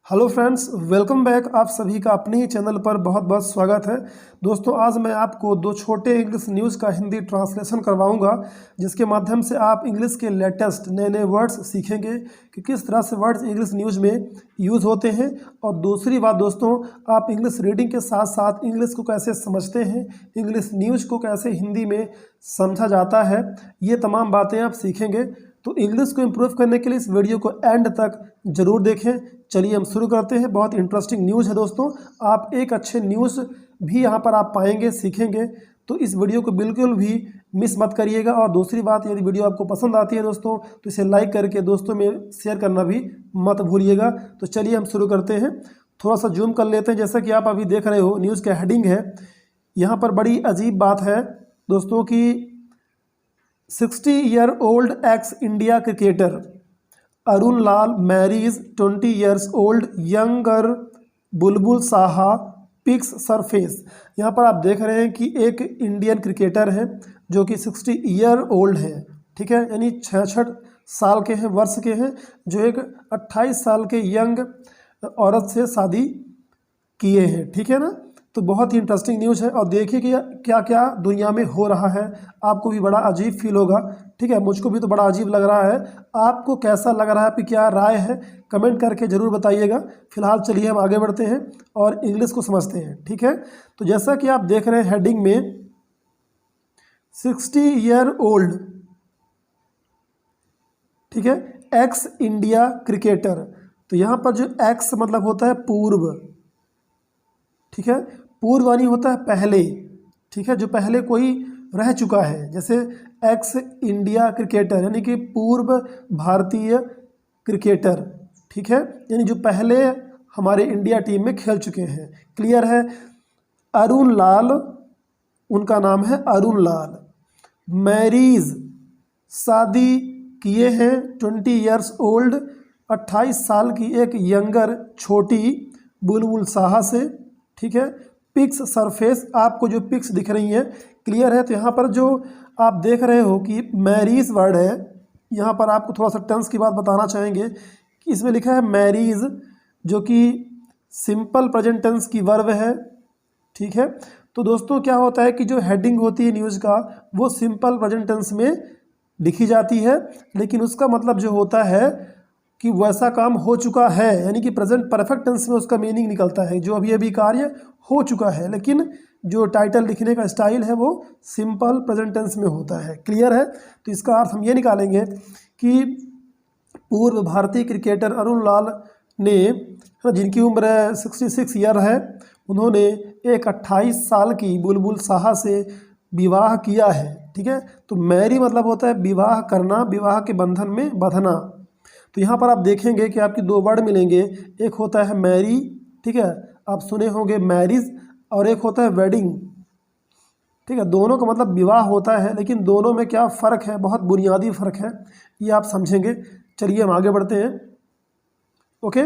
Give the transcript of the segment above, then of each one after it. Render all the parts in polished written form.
Hello friends, welcome back. आप सभी का अपने ही चैनल पर बहुत बहुत स्वागत है। दोस्तों, आज मैं आपको दो छोटे इंग्लिश न्यूज़ का हिंदी ट्रांसलेशन करवाऊंगा, जिसके माध्यम से आप इंग्लिश के लेटेस्ट नए नए वर्ड्स सीखेंगे कि किस तरह से वर्ड्स इंग्लिश न्यूज़ में यूज़ होते हैं। और दूसरी बात दोस्तों, आप इंग्लिश रीडिंग के साथ साथ इंग्लिश को कैसे समझते हैं, इंग्लिश न्यूज़ को कैसे हिंदी में समझा जाता है, ये तमाम बातें आप सीखेंगे। तो इंग्लिश को इम्प्रूव करने के लिए इस वीडियो को एंड तक जरूर देखें। चलिए हम शुरू करते हैं। बहुत इंटरेस्टिंग न्यूज़ है दोस्तों। आप एक अच्छे न्यूज़ भी यहाँ पर आप पाएंगे, सीखेंगे। तो इस वीडियो को बिल्कुल भी मिस मत करिएगा। और दूसरी बात, यदि वीडियो आपको पसंद आती है दोस्तों, तो इसे लाइक करके दोस्तों में शेयर करना भी मत भूलिएगा। तो चलिए हम शुरू करते हैं। थोड़ा सा जूम कर लेते हैं। जैसा कि आप अभी देख रहे हो, न्यूज़ का हेडिंग है। यहाँ पर बड़ी अजीब बात है दोस्तों की 60-year-old ex India cricketer Arun Lal marries 20 years old younger Bulbul Saha pics surface. यहाँ पर आप देख रहे हैं कि एक इंडियन क्रिकेटर है जो कि 60 ईयर ओल्ड है, ठीक है, यानी 66 साल के हैं, वर्ष के हैं, जो एक 28 साल के यंग औरत से शादी किए हैं, ठीक है ना। तो बहुत ही इंटरेस्टिंग न्यूज़ है। और देखिए कि क्या क्या दुनिया में हो रहा है। आपको भी बड़ा अजीब फील होगा, ठीक है, मुझको भी तो बड़ा अजीब लग रहा है। आपको कैसा लग रहा है, आपकी क्या राय है, कमेंट करके ज़रूर बताइएगा। फिलहाल चलिए हम आगे बढ़ते हैं और इंग्लिश को समझते हैं, ठीक है। तो जैसा कि आप देख रहे हैं हेडिंग में 60 ईयर ओल्ड, ठीक है, एक्स इंडिया क्रिकेटर। तो यहाँ पर जो एक्स मतलब होता है पूर्व, ठीक है, पूर्व यानी होता है पहले, ठीक है, जो पहले कोई रह चुका है। जैसे एक्स इंडिया क्रिकेटर यानी कि पूर्व भारतीय क्रिकेटर, ठीक है, यानी जो पहले हमारे इंडिया टीम में खेल चुके हैं। क्लियर है। अरुण लाल, उनका नाम है अरुण लाल। मैरीज, शादी किए हैं, 20 years ओल्ड, 28 साल की एक यंगर छोटी बुलबुल साहा से, ठीक है। पिक्स सरफेस, आपको जो पिक्स दिख रही हैं, क्लियर है। तो यहाँ पर जो आप देख रहे हो कि मैरीज वर्ड है, यहाँ पर आपको थोड़ा सा टेंस की बात बताना चाहेंगे कि इसमें लिखा है मैरीज, जो कि सिंपल प्रेजेंट टेंस की वर्ब है, ठीक है। तो दोस्तों क्या होता है कि जो हेडिंग होती है न्यूज़ का, वो सिंपल प्रेजेंट टेंस में लिखी जाती है, लेकिन उसका मतलब जो होता है कि वैसा काम हो चुका है, यानी कि प्रेजेंट परफेक्ट टेंस में उसका मीनिंग निकलता है, जो अभी अभी कार्य हो चुका है। लेकिन जो टाइटल लिखने का स्टाइल है वो सिंपल प्रेजेंट टेंस में होता है। क्लियर है। तो इसका अर्थ हम ये निकालेंगे कि पूर्व भारतीय क्रिकेटर अरुण लाल ने, जिनकी उम्र 66 ईयर है, उन्होंने एक 28 साल की बुलबुल साहा से विवाह किया है, ठीक है। तो मैरी मतलब होता है विवाह करना, विवाह के बंधन में बंधना। तो यहाँ पर आप देखेंगे कि आपकी दो वर्ड मिलेंगे। एक होता है मैरी, ठीक है, आप सुने होंगे मैरिज, और एक होता है वेडिंग, ठीक है। दोनों का मतलब विवाह होता है, लेकिन दोनों में क्या फ़र्क है, बहुत बुनियादी फ़र्क है, ये आप समझेंगे। चलिए हम आगे बढ़ते हैं। ओके,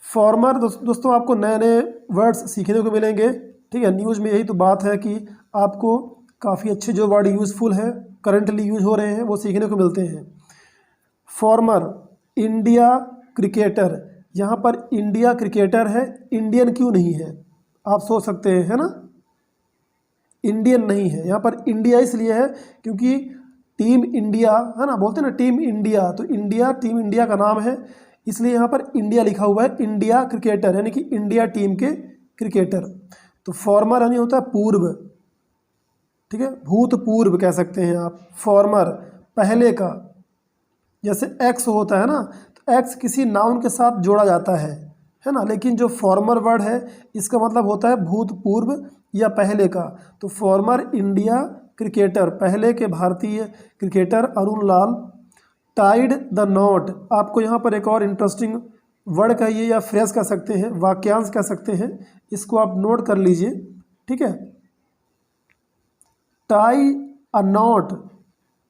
फॉर्मर दोस्तों आपको नए नए वर्ड्स सीखने को मिलेंगे, ठीक है। न्यूज़ में यही तो बात है कि आपको काफ़ी अच्छे जो वर्ड यूज़फुल हैं, करंटली यूज हो रहे हैं, वो सीखने को मिलते हैं। फॉर्मर इंडिया क्रिकेटर, यहाँ पर इंडिया क्रिकेटर है, इंडियन क्यों नहीं है, आप सोच सकते हैं, है ना। इंडियन नहीं है, यहाँ पर इंडिया इसलिए है क्योंकि टीम इंडिया है ना, बोलते हैं ना टीम इंडिया, तो इंडिया टीम इंडिया का नाम है, इसलिए यहाँ पर इंडिया लिखा हुआ है। इंडिया क्रिकेटर यानी कि इंडिया टीम के क्रिकेटर। तो फॉर्मर यानी होता है पूर्व, ठीक है, भूतपूर्व कह सकते हैं आप। फॉर्मर पहले का, जैसे एक्स होता है ना, तो एक्स किसी नाउन के साथ जोड़ा जाता है ना। लेकिन जो फॉर्मर वर्ड है, इसका मतलब होता है भूतपूर्व या पहले का। तो फॉर्मर इंडिया क्रिकेटर, पहले के भारतीय cricketer Arun Lal tied the not. आपको यहाँ पर एक और इंटरेस्टिंग वर्ड कहिए या फ्रेज कह सकते हैं, वाक्यांश कह सकते हैं, इसको आप नोट कर लीजिए, ठीक है। टाई अ नॉट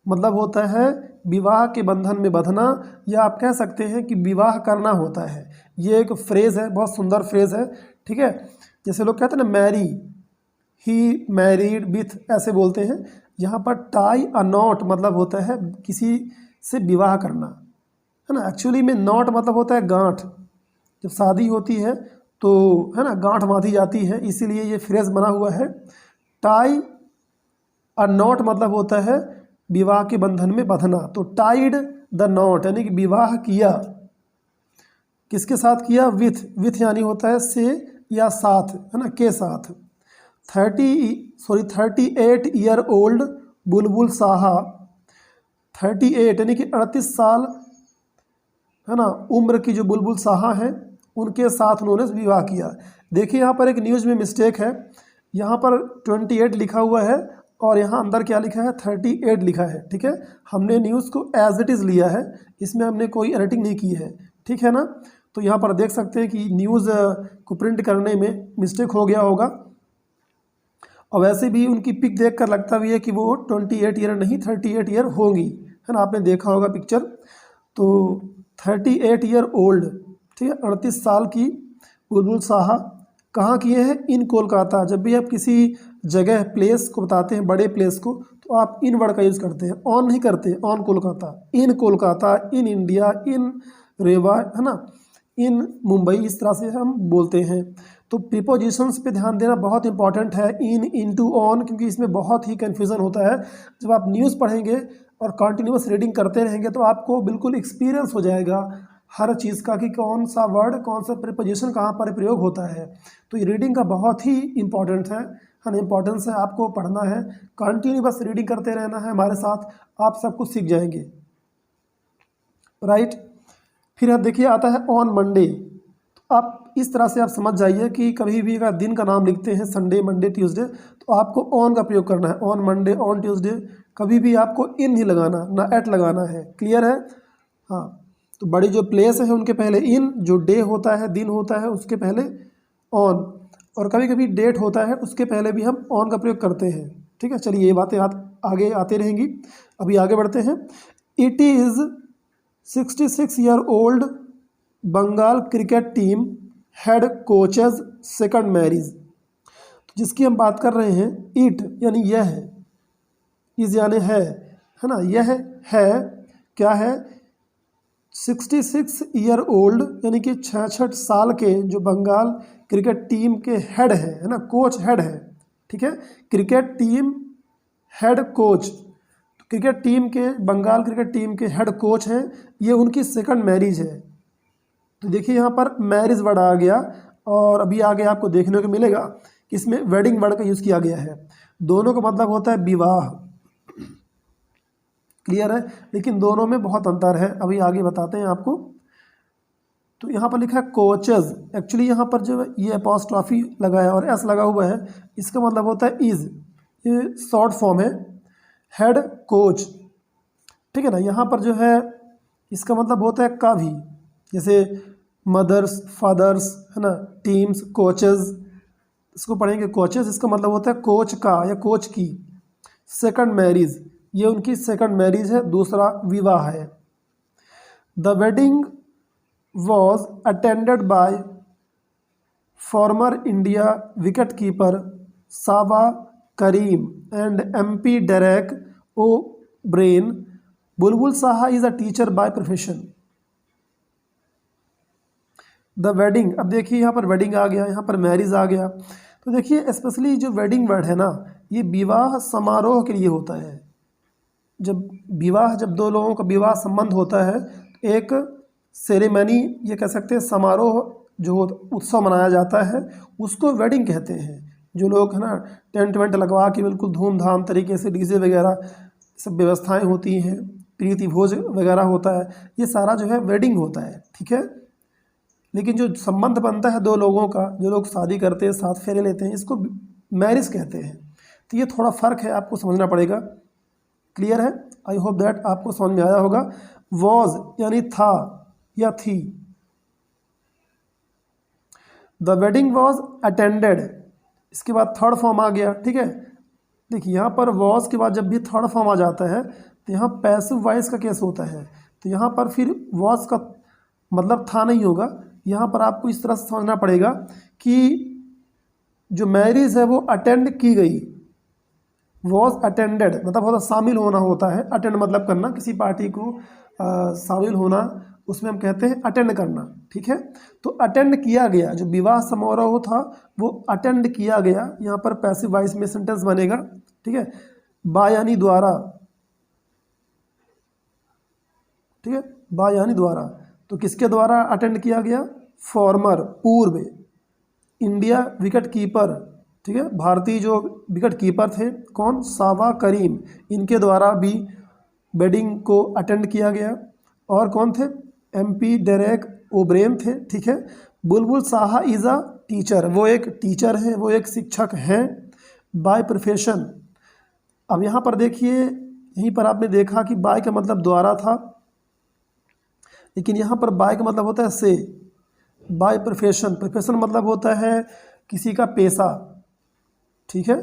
मतलब होता है विवाह के बंधन में बंधना, या आप कह सकते हैं कि विवाह करना होता है। ये एक फ्रेज़ है, बहुत सुंदर फ्रेज़ है, ठीक है। जैसे लोग कहते हैं ना मैरी, ही मैरीड विथ, ऐसे बोलते हैं। यहाँ पर टाई अ नॉट मतलब होता है किसी से विवाह करना, है ना। एक्चुअली में नॉट मतलब होता है गांठ, जब शादी होती है तो है ना गांठ बांधी जाती है, इसीलिए ये फ्रेज बना हुआ है। टाई अ नॉट मतलब होता है विवाह के बंधन में बंधना, तो टाइड द नॉट यानी कि विवाह किया, किसके साथ किया, विथ यानी होता है से या साथ, है ना, के साथ। 38 ईयर ओल्ड बुलबुल साहा, 38 यानी कि 38 साल, है ना, उम्र की जो बुलबुल साहा हैं उनके साथ उन्होंने विवाह किया। देखिए यहाँ पर एक न्यूज़ में मिस्टेक है, यहाँ पर 28 लिखा हुआ है और यहाँ अंदर क्या लिखा है, 38 लिखा है। ठीक है, हमने न्यूज़ को एज इट इज़ लिया है, इसमें हमने कोई एडिटिंग नहीं की है। ठीक है ना, तो यहाँ पर देख सकते हैं कि न्यूज़ को प्रिंट करने में मिस्टेक हो गया होगा, और वैसे भी उनकी पिक देखकर लगता भी है कि वो 28 ईयर नहीं 38 ईयर होंगी, है ना, आपने देखा होगा पिक्चर। तो 38 ईयर ओल्ड, ठीक है, 38 साल की बुलबुल साहा कहाँ किए हैं, इन कोलकाता। जब भी आप किसी जगह प्लेस को बताते हैं, बड़े प्लेस को, तो आप इन वर्ड का यूज़ करते हैं, ऑन नहीं करते, on Kolkata, in Kolkata, in India, in Rewa, है ना, इन मुंबई, इस तरह से हम बोलते हैं। तो प्रीपोजिशंस पे ध्यान देना बहुत इंपॉर्टेंट है, इन, इनटू, ऑन, क्योंकि इसमें बहुत ही कन्फ्यूज़न होता है। जब आप न्यूज़ पढ़ेंगे और कंटिन्यूअस रीडिंग करते रहेंगे तो आपको बिल्कुल एक्सपीरियंस हो जाएगा हर चीज़ का कि कौन सा वर्ड, कौन सा प्रीपोजिशन कहाँ पर प्रयोग होता है। तो ये रीडिंग का बहुत ही इंपॉर्टेंट है ना, इंपॉर्टेंस है, आपको पढ़ना है, कंटिन्यू बस रीडिंग करते रहना है हमारे साथ, आप सब कुछ सीख जाएंगे। राइट, फिर आप देखिए आता है ऑन मंडे। आप इस तरह से आप समझ जाइए कि कभी भी अगर दिन का नाम लिखते हैं, संडे, मंडे, ट्यूसडे, तो आपको ऑन का प्रयोग करना है, ऑन मंडे, ऑन ट्यूसडे, कभी भी आपको इन नहीं लगाना, ना एट लगाना है। क्लियर है? हाँ, तो बड़ी जो प्लेस है उनके पहले इन, जो डे होता है, दिन होता है, उसके पहले ऑन, और कभी कभी डेट होता है उसके पहले भी हम ऑन का प्रयोग करते हैं। ठीक है, चलिए ये बातें आगे आते रहेंगी, अभी आगे बढ़ते हैं। It is 66 year old Bengal cricket team head coach's second marriage. जिसकी हम बात कर रहे हैं, इट यानी यह है, इज यानी है ना, यह है क्या है, 66 ईयर ओल्ड यानी कि 66 साल के जो बंगाल क्रिकेट टीम के हेड है ना, कोच हेड है। ठीक है, cricket team head coach, cricket team के, बंगाल क्रिकेट टीम के हेड कोच हैं, ये उनकी सेकंड मैरिज है। तो देखिए यहाँ पर मैरिज वर्ड आ गया, और अभी आगे आपको देखने को मिलेगा कि इसमें वेडिंग वर्ड का यूज़ किया गया है। दोनों का मतलब होता है विवाह। क्लियर है? लेकिन दोनों में बहुत अंतर है, अभी आगे बताते हैं आपको। तो यहाँ पर लिखा है कोचेज, एक्चुअली यहाँ पर जो ये अपॉस्ट्रॉफी लगा है और एस लगा हुआ है, इसका मतलब होता है इज़, ये शॉर्ट फॉर्म है हेड कोच। ठीक है ना, यहाँ पर जो है इसका मतलब होता है का भी, जैसे मदर्स, फादर्स, है ना, टीम्स, कोचेज, इसको पढ़ेंगे कोचेज, इसका मतलब होता है कोच का या कोच की। सेकंड मैरिज, ये उनकी सेकंड मैरिज है, दूसरा विवाह है। The wedding was attended by former India wicket keeper Saba Karim and MP Derek O'Brien. Bulbul Saha is a teacher by profession. The wedding, अब देखिए यहाँ पर वेडिंग आ गया, यहाँ पर मैरिज आ गया। तो देखिए स्पेशली जो वेडिंग वर्ड है ना, ये विवाह समारोह के लिए होता है। जब विवाह, जब दो लोगों का विवाह संबंध होता है, एक सेरेमनी, ये कह सकते हैं समारोह, जो उत्सव मनाया जाता है, उसको वेडिंग कहते हैं। जो लोग है ना टेंट वेंट लगवा के बिल्कुल धूमधाम तरीके से डीजे वगैरह सब व्यवस्थाएं होती हैं, प्रीति भोज वगैरह होता है, ये सारा जो है वेडिंग होता है। ठीक है, लेकिन जो संबंध बनता है दो लोगों का, जो लोग शादी करते हैं, साथ फेरे लेते हैं, इसको मैरिज कहते हैं। तो ये थोड़ा फ़र्क है, आपको समझना पड़ेगा। क्लियर है? आई होप दैट आपको समझ में आया होगा। वॉज यानी था या थी। द वेडिंग वॉज अटेंडेड, इसके बाद थर्ड फॉर्म आ गया। ठीक है, देखिए यहाँ पर वॉज के बाद जब भी थर्ड फॉर्म आ जाता है तो यहाँ पैसिव वॉइस का केस होता है, तो यहाँ पर फिर वॉज का मतलब था नहीं होगा। यहाँ पर आपको इस तरह से समझना पड़ेगा कि जो मैरिज है वो अटेंड की गई, वॉज अटेंडेड मतलब होता शामिल होना होता है, अटेंड मतलब करना, किसी पार्टी को शामिल होना, उसमें हम कहते हैं अटेंड करना। ठीक है, तो अटेंड किया गया, जो विवाह समारोह था वो अटेंड किया गया, यहाँ पर पैसिव वॉइस में सेंटेंस बनेगा। ठीक है, बाय यानी द्वारा, ठीक है, बाय यानी द्वारा, तो किसके द्वारा अटेंड किया गया? फॉर्मर, पूर्व। इंडिया विकेट कीपर, ठीक है, भारतीय जो विकेट कीपर थे कौन? सावा करीम, इनके द्वारा भी वेडिंग को अटेंड किया गया। और कौन थे? MP डेरेक ओब्रेन थे। ठीक है, बुलबुल साहा इज़ अ टीचर, वो एक टीचर हैं, वो एक शिक्षक हैं बाय प्रोफेशन। अब यहाँ पर देखिए, यहीं पर आपने देखा कि बाय का मतलब द्वारा था, लेकिन यहाँ पर बाय का मतलब होता है से। बाय प्रोफेशन, प्रोफेशन मतलब होता है किसी का पेशा। ठीक है,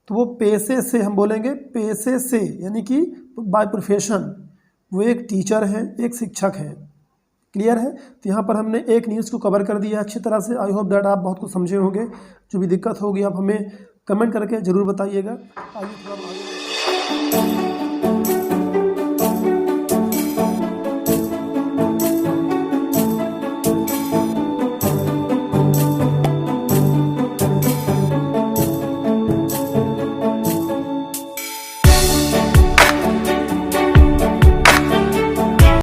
तो वो पेशे से, हम बोलेंगे पेशे से, यानी कि बाय प्रोफेशन वो एक टीचर हैं, एक शिक्षक हैं। क्लियर है? तो यहाँ पर हमने एक न्यूज़ को कवर कर दिया अच्छी तरह से। आई होप दैट आप बहुत कुछ समझे होंगे। जो भी दिक्कत होगी आप हमें कमेंट करके ज़रूर बताइएगा। आइए थोड़ा